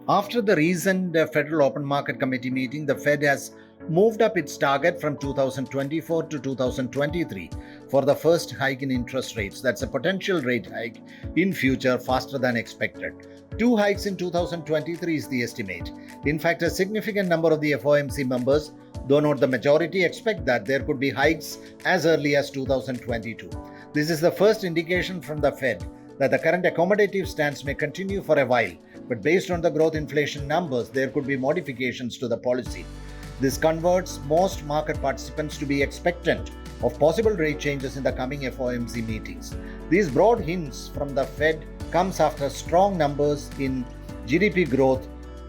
After the recent Federal Open Market Committee meeting, the Fed has moved up its target from 2024 to 2023 for the first hike in interest rates. That's a potential rate hike in future faster than expected. Two hikes in 2023 is the estimate. In fact, a significant number of the FOMC members, though not the majority, expect that there could be hikes as early as 2022. This is the first indication from the Fed that the current accommodative stance may continue for a while, but based on the growth inflation numbers, there could be modifications to the policy. This converts most market participants to be expectant of possible rate changes in the coming FOMC meetings. These broad hints from the Fed comes after strong numbers in GDP growth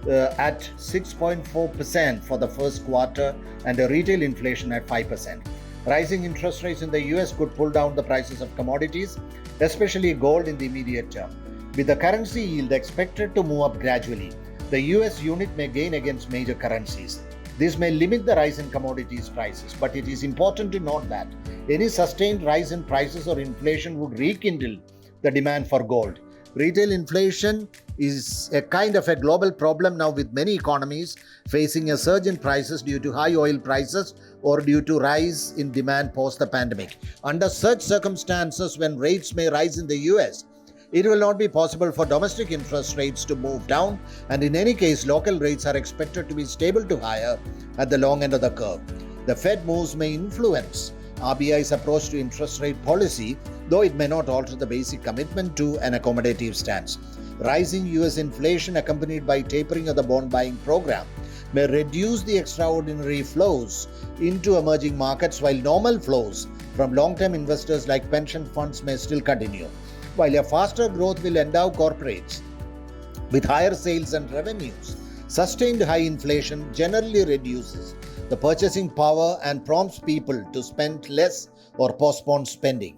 at 6.4% for the first quarter and a retail inflation at 5%. Rising interest rates in the US could pull down the prices of commodities, especially gold in the immediate term. With the currency yield expected to move up gradually, the US unit may gain against major currencies. This may limit the rise in commodities prices, but it is important to note that any sustained rise in prices or inflation would rekindle the demand for gold. Retail inflation is a kind of a global problem now, with many economies facing a surge in prices due to high oil prices or due to rise in demand post the pandemic. Under such circumstances, when rates may rise in the US, it will not be possible for domestic interest rates to move down, and in any case, local rates are expected to be stable to higher at the long end of the curve. The Fed moves may influence RBI's approach to interest rate policy, though it may not alter the basic commitment to an accommodative stance. Rising US inflation accompanied by tapering of the bond buying program may reduce the extraordinary flows into emerging markets, while normal flows from long-term investors like pension funds may still continue. While a faster growth will endow corporates with higher sales and revenues, sustained high inflation generally reduces the purchasing power and prompts people to spend less or postpone spending.